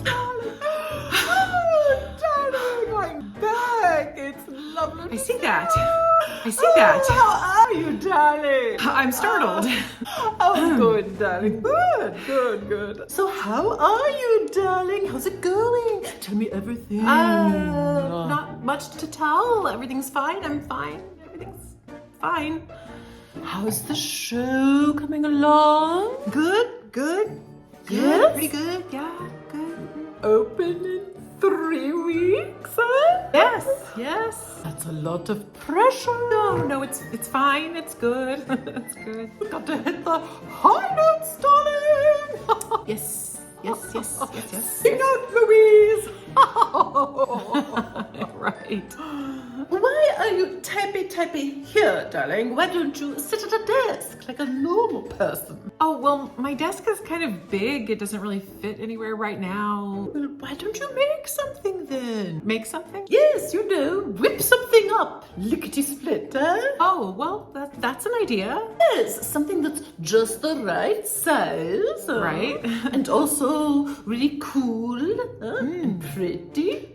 Oh, darling, I'm back. It's lovely. I see that. I see that. How are you, darling? I'm startled. Oh, good, darling. Good. So how are you, darling? How's it going? Tell me everything. Not much to tell. Everything's fine. I'm fine. Everything's fine. How's the show coming along? Good. Yes? Pretty good. Yeah, good. Open in 3 weeks, huh? Yes. That's a lot of pressure. No, it's fine. It's good. It's good. Got to hit the high notes, darling. Yes. Sing out, Louise. Right. Why are you typey here, darling? Why don't you sit at a desk like a normal person? Oh, well, my desk is kind of big. It doesn't really fit anywhere right now. Well, why don't you make something then? Make something? Yes, whip something up. Lickety-split, huh? Oh, well, that's an idea. Yes, something that's just the right size. Right. And also really cool and pretty.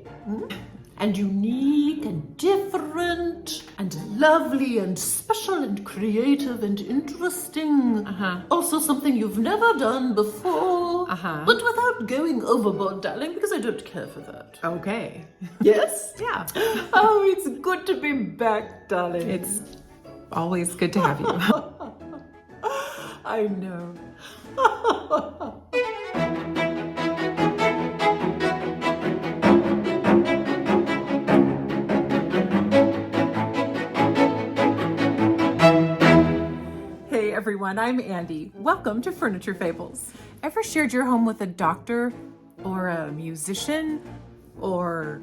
And unique and different and lovely and special and creative and interesting. Also something you've never done before. But without going overboard, darling, because I don't care for that. Okay. Yes? Yeah. Oh, it's good to be back, darling. It's always good to have you. I know. Hey everyone, I'm Andy. Welcome to Furniture Fables. Ever shared your home with a doctor or a musician or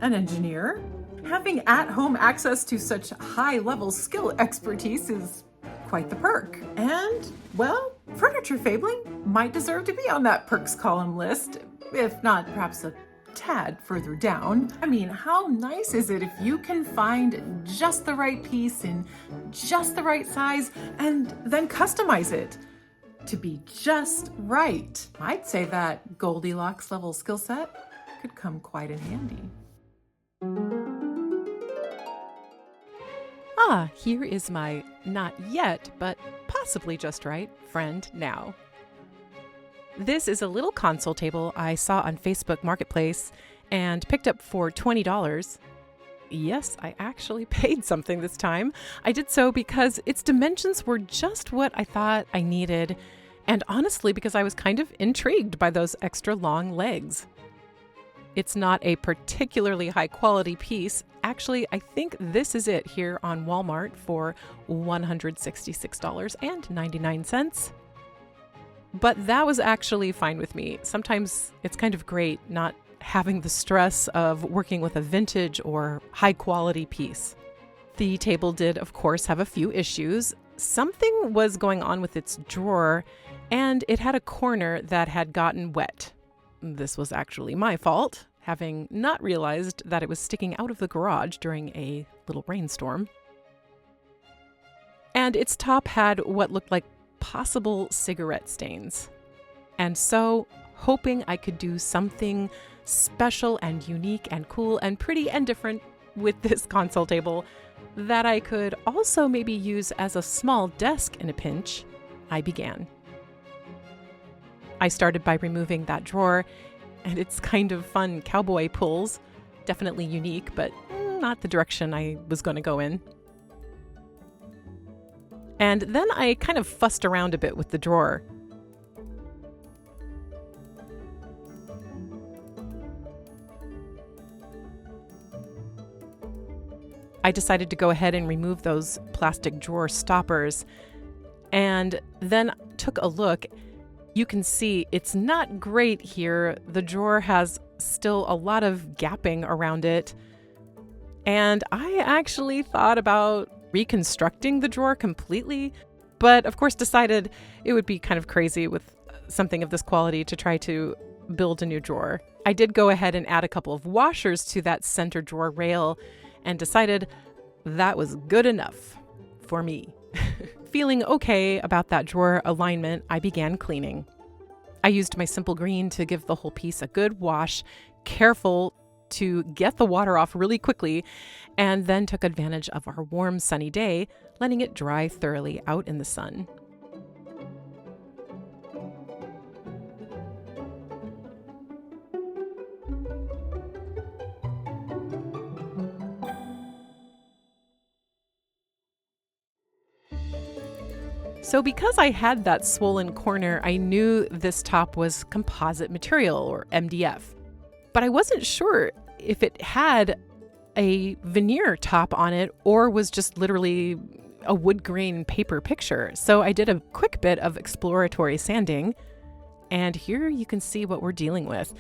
an engineer? Having at-home access to such high-level skill expertise is quite the perk. And, well, furniture fabling might deserve to be on that perks column list, if not perhaps a tad further down. I mean, how nice is it if you can find just the right piece in just the right size and then customize it to be just right? I'd say that Goldilocks level skill set could come quite in handy. Here is my not yet, but possibly just right friend now. This is a little console table I saw on Facebook Marketplace and picked up for $20. Yes, I actually paid something this time. I did so because its dimensions were just what I thought I needed, and honestly because I was kind of intrigued by those extra long legs. It's not a particularly high quality piece. Actually, I think this is it here on Walmart for $166.99. But that was actually fine with me. Sometimes it's kind of great not having the stress of working with a vintage or high quality piece. The table did, of course, have a few issues. Something was going on with its drawer, and it had a corner that had gotten wet. This was actually my fault, having not realized that it was sticking out of the garage during a little rainstorm. And its top had what looked like possible cigarette stains. And so, hoping I could do something special and unique and cool and pretty and different with this console table that I could also maybe use as a small desk in a pinch, I began. I started by removing that drawer and its kind of fun cowboy pulls. Definitely unique, but not the direction I was going to go in. And then I kind of fussed around a bit with the drawer. I decided to go ahead and remove those plastic drawer stoppers, and then took a look. You can see it's not great here. The drawer has still a lot of gapping around it. And I actually thought about reconstructing the drawer completely, but of course decided it would be kind of crazy with something of this quality to try to build a new drawer. I did go ahead and add a couple of washers to that center drawer rail and decided that was good enough for me. Feeling okay about that drawer alignment, I began cleaning. I used my simple green to give the whole piece a good wash, careful to get the water off really quickly, and then took advantage of our warm sunny day, letting it dry thoroughly out in the sun. So because I had that swollen corner, I knew this top was composite material, or MDF. But I wasn't sure if it had a veneer top on it or was just literally a wood grain paper picture. So I did a quick bit of exploratory sanding, and here you can see what we're dealing with.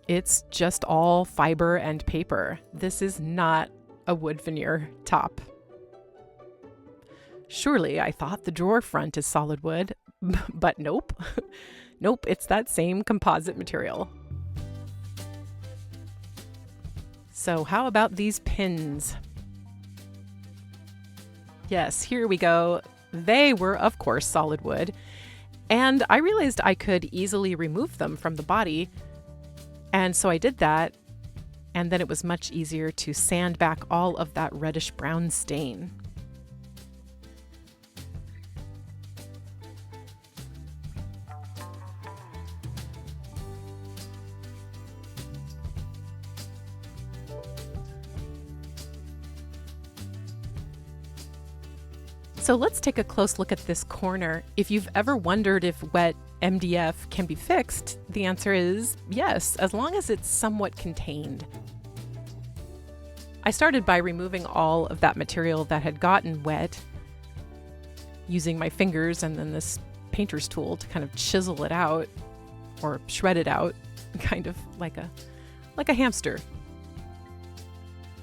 It's just all fiber and paper. This is not a wood veneer top. Surely, I thought the drawer front is solid wood, but nope. Nope, it's that same composite material. So how about these pins? Yes, here we go. They were, of course, solid wood, and I realized I could easily remove them from the body, and so I did that, and then it was much easier to sand back all of that reddish brown stain. So let's take a close look at this corner. If you've ever wondered if wet MDF can be fixed, the answer is yes, as long as it's somewhat contained. I started by removing all of that material that had gotten wet, using my fingers and then this painter's tool to kind of chisel it out or shred it out, kind of like a hamster.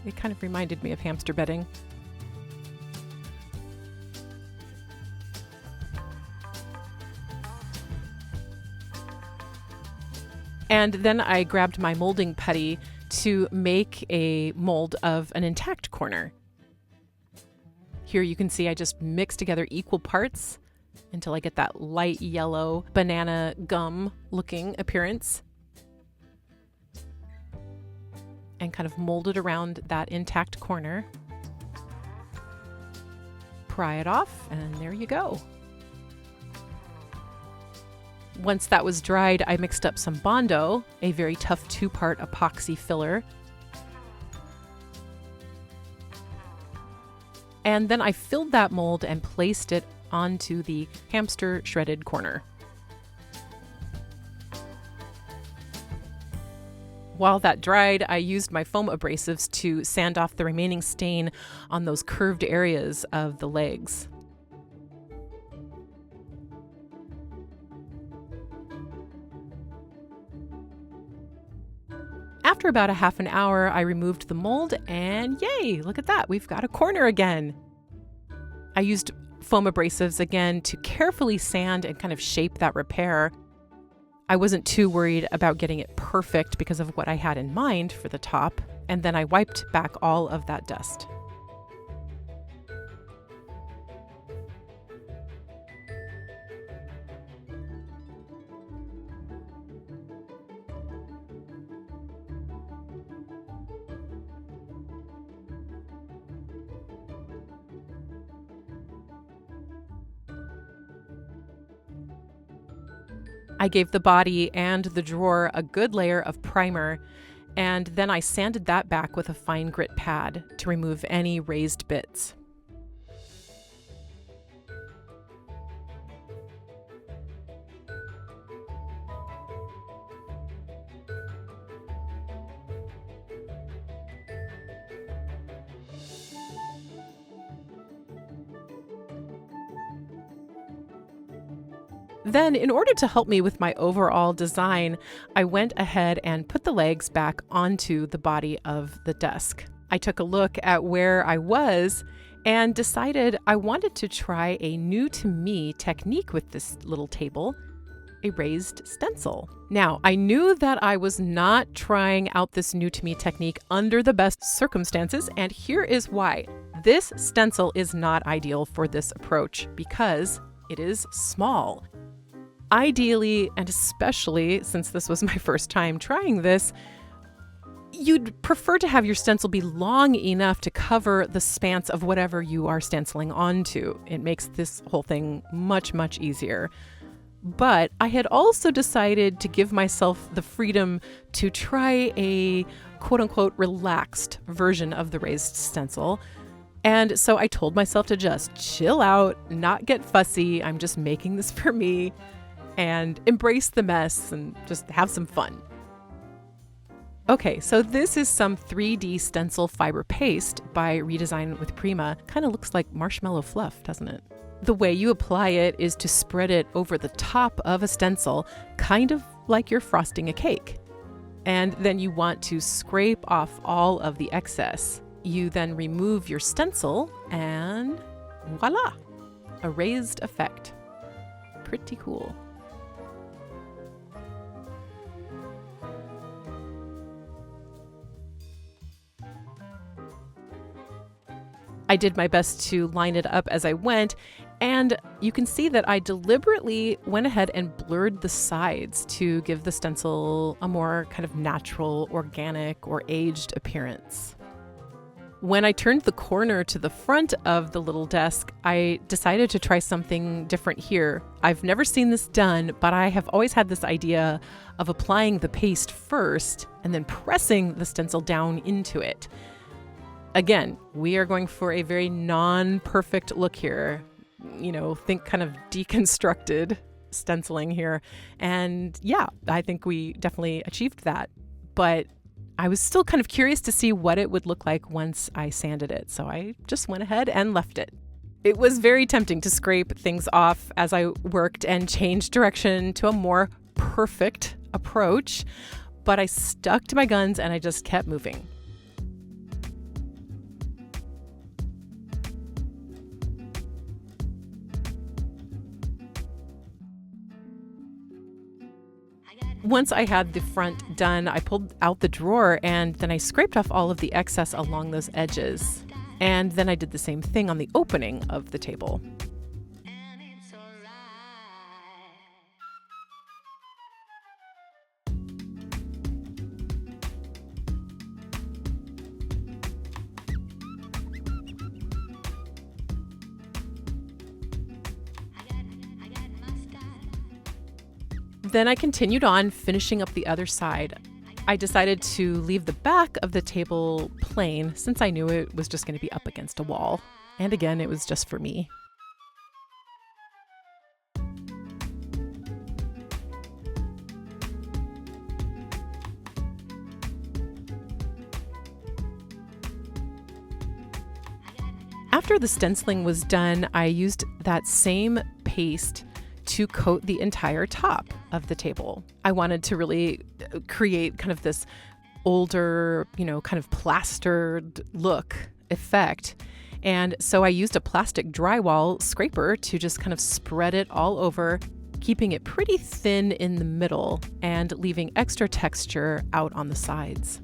It kind of reminded me of hamster bedding. And then I grabbed my molding putty to make a mold of an intact corner. Here you can see I just mix together equal parts until I get that light yellow banana gum looking appearance, and kind of mold it around that intact corner. Pry it off, and there you go. Once that was dried, I mixed up some Bondo, a very tough 2-part epoxy filler. And then I filled that mold and placed it onto the hamster shredded corner. While that dried, I used my foam abrasives to sand off the remaining stain on those curved areas of the legs. After about a half an hour, I removed the mold, and yay, look at that, we've got a corner again. I used foam abrasives again to carefully sand and kind of shape that repair. I wasn't too worried about getting it perfect because of what I had in mind for the top, and then I wiped back all of that dust. I gave the body and the drawer a good layer of primer, and then I sanded that back with a fine grit pad to remove any raised bits. Then, in order to help me with my overall design, I went ahead and put the legs back onto the body of the desk. I took a look at where I was and decided I wanted to try a new-to-me technique with this little table, a raised stencil. Now, I knew that I was not trying out this new-to-me technique under the best circumstances, and here is why. This stencil is not ideal for this approach because it is small. Ideally, and especially since this was my first time trying this, you'd prefer to have your stencil be long enough to cover the spans of whatever you are stenciling onto. It makes this whole thing much, much easier. But I had also decided to give myself the freedom to try a quote-unquote relaxed version of the raised stencil. And so I told myself to just chill out, not get fussy. I'm just making this for me, and embrace the mess and just have some fun. Okay, so this is some 3D stencil fiber paste by Redesign with Prima. Kind of looks like marshmallow fluff, doesn't it? The way you apply it is to spread it over the top of a stencil, kind of like you're frosting a cake. And then you want to scrape off all of the excess. You then remove your stencil and voila, a raised effect. Pretty cool. I did my best to line it up as I went, and you can see that I deliberately went ahead and blurred the sides to give the stencil a more kind of natural, organic, or aged appearance. When I turned the corner to the front of the little desk, I decided to try something different here. I've never seen this done, but I have always had this idea of applying the paste first and then pressing the stencil down into it. Again, we are going for a very non-perfect look here. You know, think kind of deconstructed stenciling here. And yeah, I think we definitely achieved that. But I was still kind of curious to see what it would look like once I sanded it. So I just went ahead and left it. It was very tempting to scrape things off as I worked and change direction to a more perfect approach. But I stuck to my guns and I just kept moving. Once I had the front done, I pulled out the drawer and then I scraped off all of the excess along those edges. And then I did the same thing on the opening of the table. Then I continued on finishing up the other side. I decided to leave the back of the table plain since I knew it was just going to be up against a wall. And again, it was just for me. After the stenciling was done, I used that same paste to coat the entire top of the table. I wanted to really create kind of this older, kind of plastered look effect. And so I used a plastic drywall scraper to just kind of spread it all over, keeping it pretty thin in the middle and leaving extra texture out on the sides.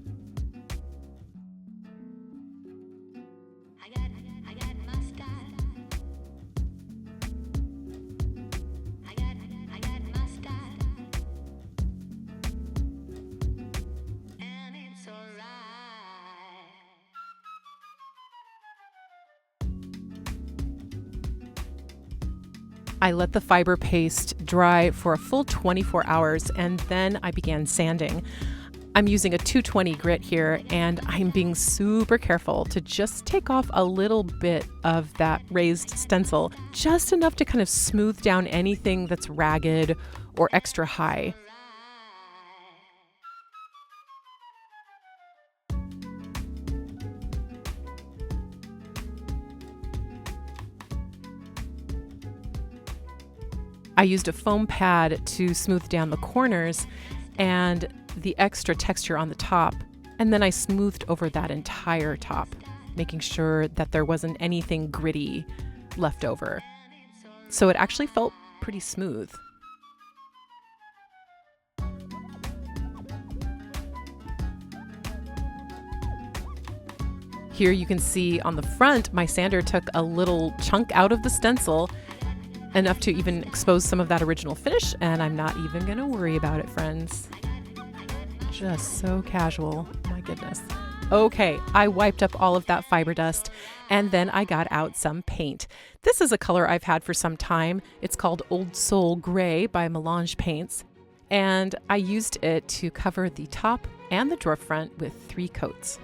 I let the fiber paste dry for a full 24 hours and then I began sanding. I'm using a 220 grit here and I'm being super careful to just take off a little bit of that raised stencil, just enough to kind of smooth down anything that's ragged or extra high. I used a foam pad to smooth down the corners and the extra texture on the top, and then I smoothed over that entire top, making sure that there wasn't anything gritty left over. So it actually felt pretty smooth. Here you can see on the front, my sander took a little chunk out of the stencil enough to even expose some of that original finish, and I'm not even going to worry about it, friends. Just so casual. My goodness. Okay, I wiped up all of that fiber dust, and then I got out some paint. This is a color I've had for some time. It's called Old Soul Gray by Melange Paints, and I used it to cover the top and the drawer front with 3 coats.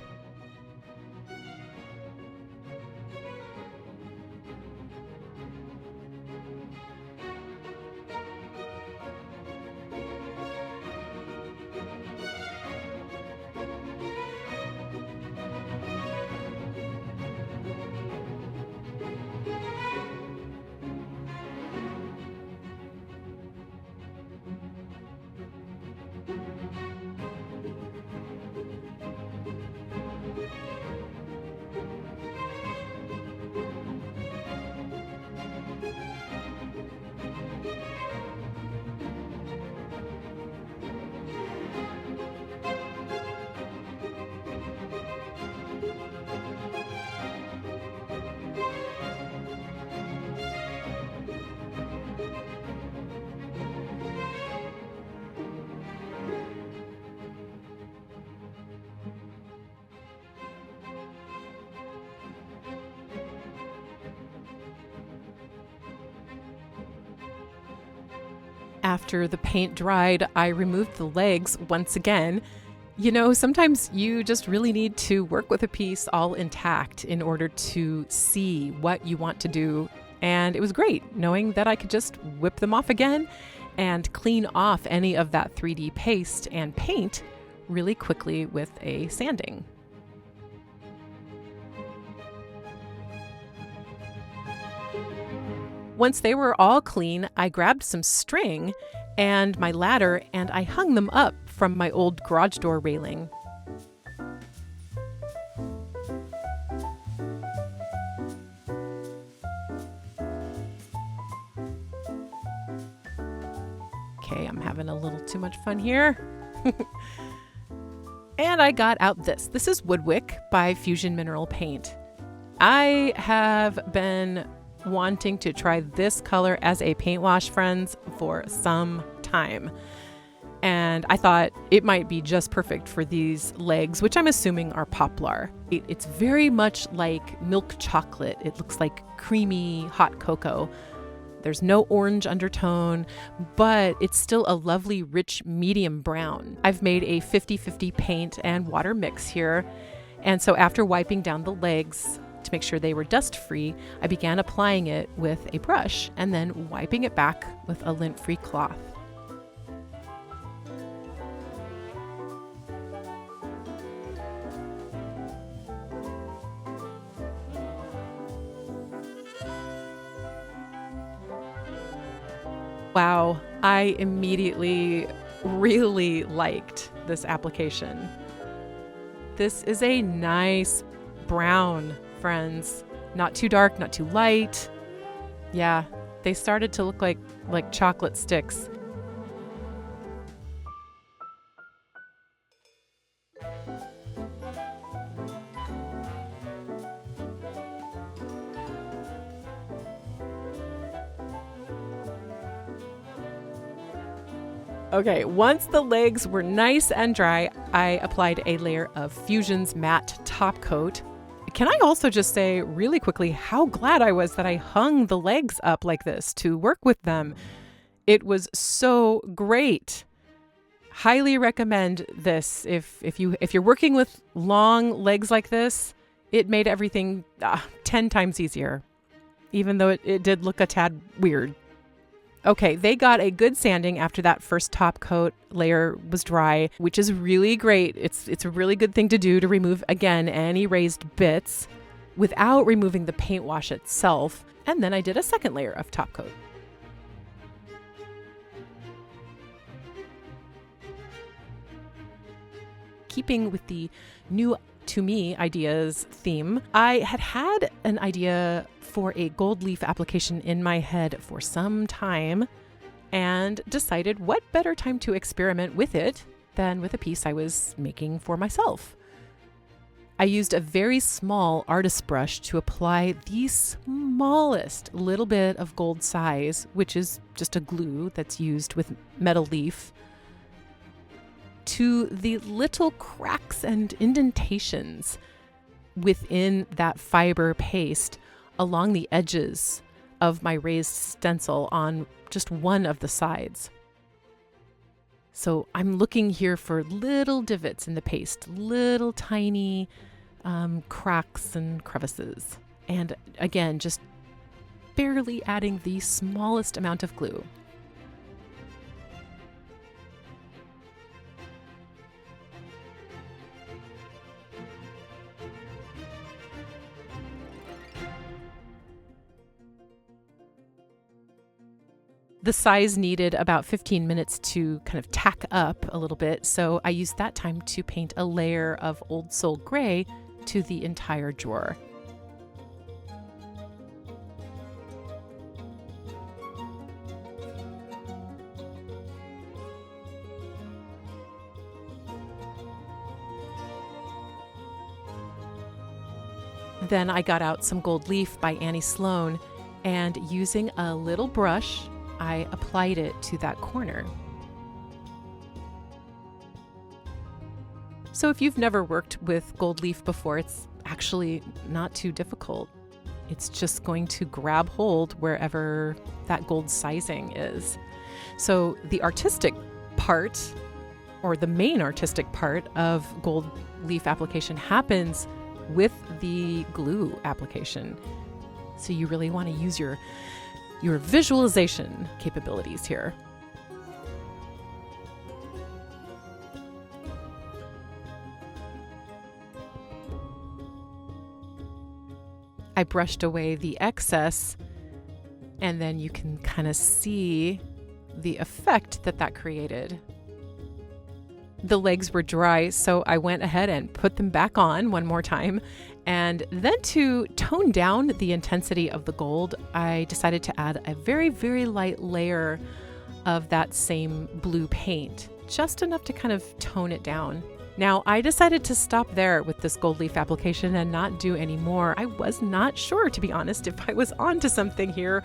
After the paint dried, I removed the legs once again. You know, sometimes you just really need to work with a piece all intact in order to see what you want to do. And it was great knowing that I could just whip them off again and clean off any of that 3D paste and paint really quickly with a sanding. Once they were all clean, I grabbed some string and my ladder and I hung them up from my old garage door railing. Okay, I'm having a little too much fun here. And I got out this. This is Wick by Fusion Mineral Paint. I have been wanting to try this color as a paint wash, friends, for some time. And I thought it might be just perfect for these legs, which I'm assuming are poplar. It's very much like milk chocolate. It looks like creamy hot cocoa. There's no orange undertone, but it's still a lovely, rich, medium brown. I've made a 50-50 paint and water mix here. And so after wiping down the legs, to make sure they were dust-free, I began applying it with a brush and then wiping it back with a lint-free cloth. Wow, I immediately really liked this application. This is a nice brown, friends. Not too dark, not too light. Yeah, they started to look like chocolate sticks. Okay, once the legs were nice and dry, I applied a layer of Fusion's matte top coat. Can I also just say really quickly how glad I was that I hung the legs up like this to work with them. It was so great. Highly recommend this. If you're working with long legs like this, it made everything 10 times easier, even though it did look a tad weird. Okay, they got a good sanding after that first top coat layer was dry, which is really great. It's a really good thing to do to remove, again, any raised bits without removing the paint wash itself. And then I did a second layer of top coat. Keeping with the new to me ideas theme, I had an idea for a gold leaf application in my head for some time and decided what better time to experiment with it than with a piece I was making for myself. I used a very small artist brush to apply the smallest little bit of gold size, which is just a glue that's used with metal leaf, to the little cracks and indentations within that fiber paste along the edges of my raised stencil on just one of the sides. So I'm looking here for little divots in the paste, little tiny cracks and crevices. And again, just barely adding the smallest amount of glue. The size needed about 15 minutes to kind of tack up a little bit, so I used that time to paint a layer of Old Soul Gray to the entire drawer. Then I got out some Gold Leaf by Annie Sloan, and using a little brush, I applied it to that corner. So if you've never worked with gold leaf before, it's actually not too difficult. It's just going to grab hold wherever that gold sizing is. So the artistic part, or the main artistic part of gold leaf application, happens with the glue application. So you really want to use your visualization capabilities here. I brushed away the excess, and then you can kind of see the effect that created. The legs were dry, so I went ahead and put them back on one more time. And then to tone down the intensity of the gold, I decided to add a very, very light layer of that same blue paint, just enough to kind of tone it down. Now, I decided to stop there with this gold leaf application and not do any more. I was not sure, to be honest, if I was onto something here,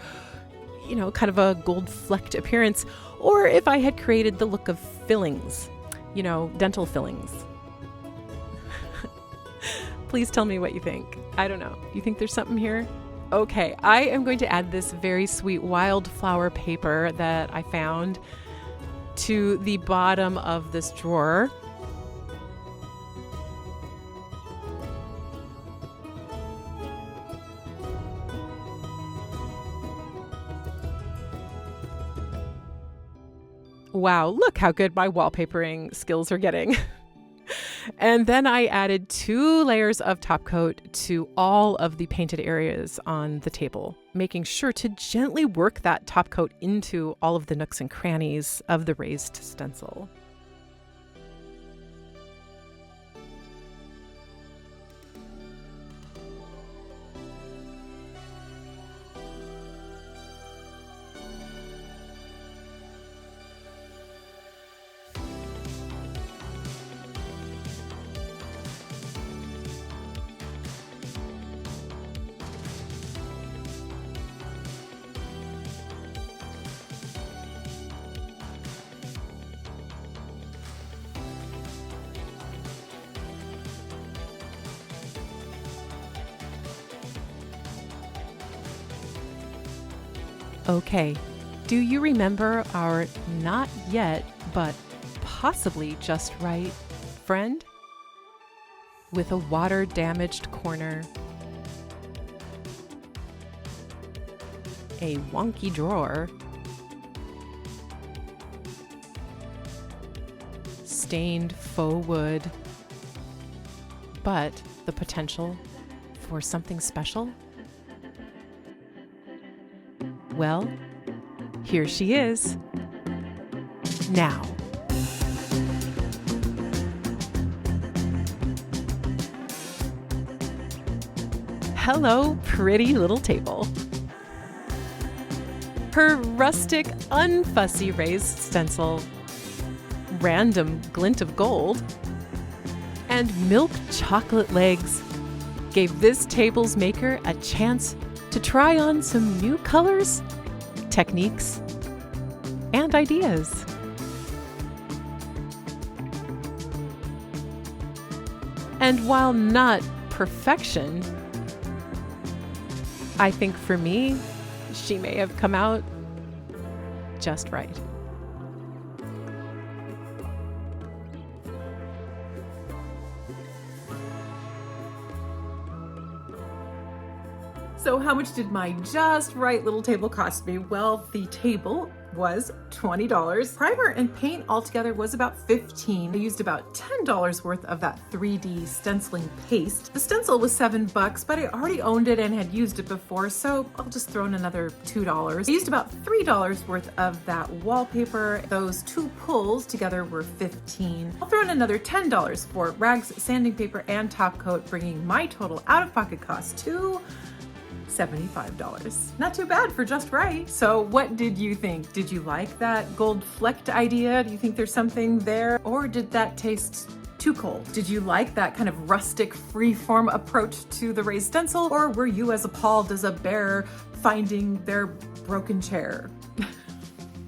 kind of a gold flecked appearance, or if I had created the look of fillings, dental fillings. Please tell me what you think. I don't know. You think there's something here? Okay, I am going to add this very sweet wildflower paper that I found to the bottom of this drawer. Wow, look how good my wallpapering skills are getting. And then I added 2 layers of top coat to all of the painted areas on the table, making sure to gently work that top coat into all of the nooks and crannies of the raised stencil. Okay, do you remember our not yet, but possibly just right friend? With a water-damaged corner, a wonky drawer, stained faux wood, but the potential for something special? Well, here she is. Now. Hello, pretty little table. Her rustic, unfussy raised stencil, random glint of gold, and milk chocolate legs gave this table's maker a chance to try on some new colors, techniques, and ideas. And while not perfection, I think for me, she may have come out just right. So how much did my just right little table cost me? Well, the table was $20. Primer and paint altogether was about $15. I used about $10 worth of that 3D stenciling paste. The stencil was $7, but I already owned it and had used it before, so I'll just throw in another $2. I used about $3 worth of that wallpaper. Those two pulls together were $15. I'll throw in another $10 for rags, sanding paper, and top coat, bringing my total out-of-pocket cost to $75. Not too bad for just right. So what did you think? Did you like that gold flecked idea? Do you think there's something there? Or did that taste too cold? Did you like that kind of rustic freeform approach to the raised stencil? Or were you as appalled as a bear finding their broken chair?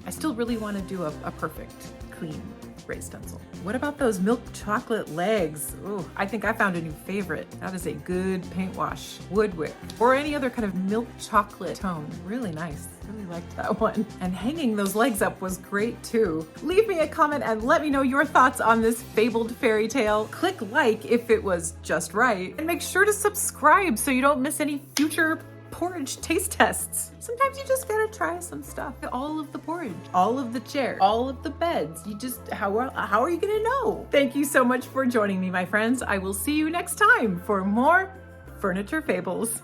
I still really want to do a perfect, clean raised stencil. What about those milk chocolate legs? Ooh, I think I found a new favorite. That is a good paint wash. Wick, or any other kind of milk chocolate tone. Really nice. Really liked that one. And hanging those legs up was great too. Leave me a comment and let me know your thoughts on this fabled fairy tale. Click like if it was just right. And make sure to subscribe so you don't miss any future porridge taste tests. Sometimes you just gotta try some stuff. All of the porridge, all of the chair, all of the beds. You just, how are you gonna know? Thank you so much for joining me, my friends. I will see you next time for more Furniture Fables.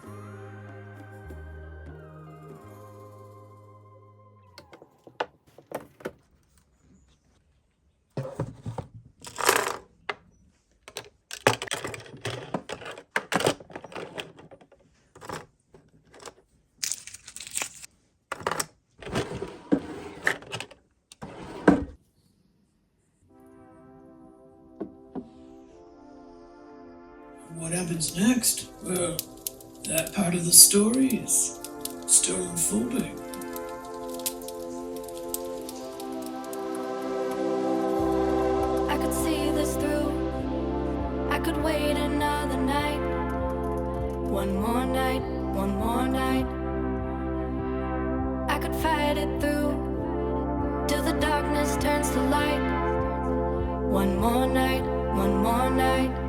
What happens next? Well, that part of the story is still unfolding. I could see this through. I could wait another night. One more night, one more night. I could fight it through till the darkness turns to light. One more night, one more night.